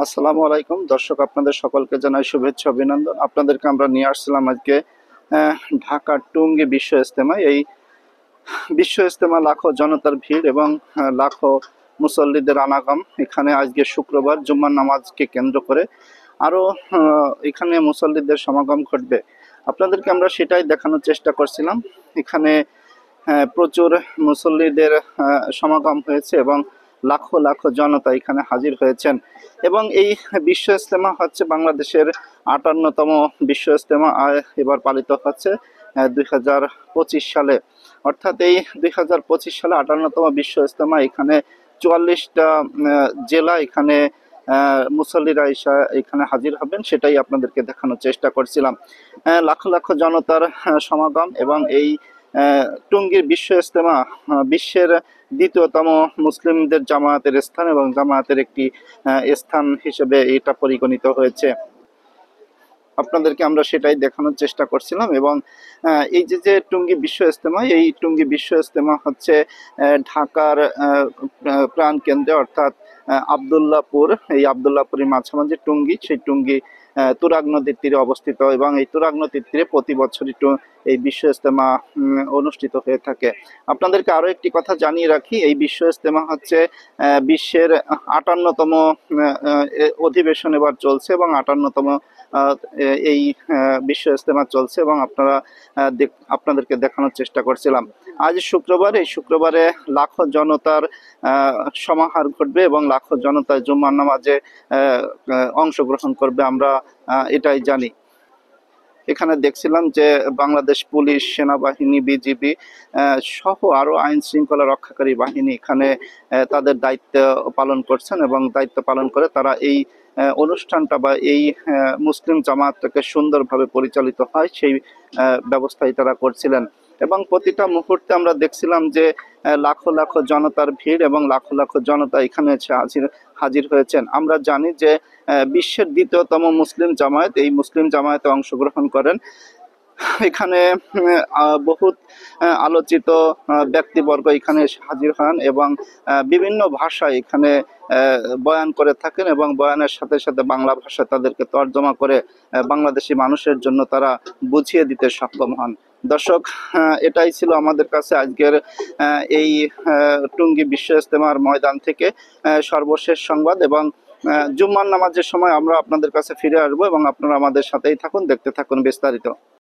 আসসালামু আলাইকুম দর্শক, আপনাদের সকলকে জানাই শুভেচ্ছা অভিনন্দন। আপনাদেরকে আমরা নিয়ে আসছিলাম আজকে ঢাকার টুঙ্গী বিশ্ব ইজতেমায়। এই বিশ্ব ইজতেমা লাখো জনতার ভিড় এবং লাখো মুসল্লিদের আনাগম। এখানে আজকে শুক্রবার জুম্মার নামাজকে কেন্দ্র করে আরো এখানে মুসল্লিদের সমাগম ঘটবে। আপনাদেরকে আমরা সেটাই দেখানোর চেষ্টা করছিলাম। এখানে প্রচুর মুসল্লিদের সমাগম হয়েছে এবং লাখো লাখো জনতা এখানে হাজির হয়েছেন। এবং এই বিশ্ব ইজতেমা হচ্ছে বাংলাদেশের ৫৮তম বিশ্ব ইজতেমা এবার পালিত হচ্ছে ২০২৫ সালে। অর্থাৎ এই ২০২৫ সালে ৫৮তম বিশ্ব ইজতেমা। এখানে ৪৪টা জেলা এখানে মুসল্লিরা এখানে হাজির হবেন, সেটাই আপনাদেরকে দেখানোর চেষ্টা করছিলাম। লাখো লাখো জনতার সমাগম এবং এই টুঙ্গীর বিশ্ব ইজতেমা বিশ্বের দ্বিতীয়তম মুসলিমদের জামায়াতের স্থান এবং জামায়াতের একটি স্থান হিসেবে এটা পরিগণিত হয়েছে। আপনাদেরকে আমরা সেটাই দেখানোর চেষ্টা করছিলাম। এবং এই যে টুঙ্গী বিশ্ব ইজতেমা, এই টুঙ্গী বিশ্ব ইজতেমা হচ্ছে ঢাকার প্রাণ কেন্দ্রে অর্থাৎ আবদুল্লাহপুর, এই আবদুল্লাহপুরের মাঝামাঝি টুঙ্গী, সেই টুঙ্গী তুরাগ নদীর তীরে অবস্থিত। এবং এই তুরাগ নদীর তীরে প্রতি বছরই এই বিশ্ব ইজতেমা অনুষ্ঠিত হয়ে থাকে। আপনাদেরকে আরো একটি কথা জানিয়ে রাখি, এই বিশ্ব ইজতেমা হচ্ছে বিশ্বের ৫৮তম অধিবেশন এবার চলছে এবং ৫৮তম এই বিশ্ব ইজতেমা চলছে এবং আপনাদেরকে দেখানোর চেষ্টা করছিলাম। আজ শুক্রবার, এই শুক্রবারে লাখো জনতার সমাহার ঘটবে এবং লাখো জনতা জুম্মার নামাজে অংশগ্রহণ করবে, আমরা এটাই জানি। এখানে দেখছিলাম যে বাংলাদেশ পুলিশ, সেনাবাহিনী, বিজিবি সহ আরো আইন শৃঙ্খলা রক্ষাকারী বাহিনী এখানে তাদের দায়িত্ব পালন করছেন এবং দায়িত্ব পালন করে তারা এই অনুষ্ঠানটা বা এই মুসলিম জামাতটাকে সুন্দরভাবে পরিচালিত হয় সেই ব্যবস্থাই তারা করছিলেন। এবং প্রতিটা মুহূর্তে আমরা দেখছিলাম যে লাখো লাখো জনতার ভিড় এবং লাখো লাখো জনতা এখানে হাজির হয়েছেন। আমরা জানি যে বিশ্বের দ্বিতীয়তম মুসলিম জামায়াত, এই মুসলিম জামায়াতে অংশগ্রহণ করেন। এখানে বহুত আলোচিত ব্যক্তিবর্গ এখানে হাজির হন এবং বিভিন্ন ভাষায় এখানে বয়ান করে থাকেন এবং বয়ানের সাথে সাথে বাংলা ভাষা তাদেরকে তর্জমা করে বাংলাদেশি মানুষের জন্য তারা বুঝিয়ে দিতে সক্ষম হন। দর্শক, এটাই ছিল আমাদের কাছে আজকের এই টুঙ্গী বিশ্ব ইজতেমার ময়দান থেকে সর্বশেষ সংবাদ। এবং জুম্মার নামাজের সময় আমরা আপনাদের কাছে ফিরে আসবো এবং আপনারা আমাদের সাথেই থাকুন, দেখতে থাকুন বিস্তারিত।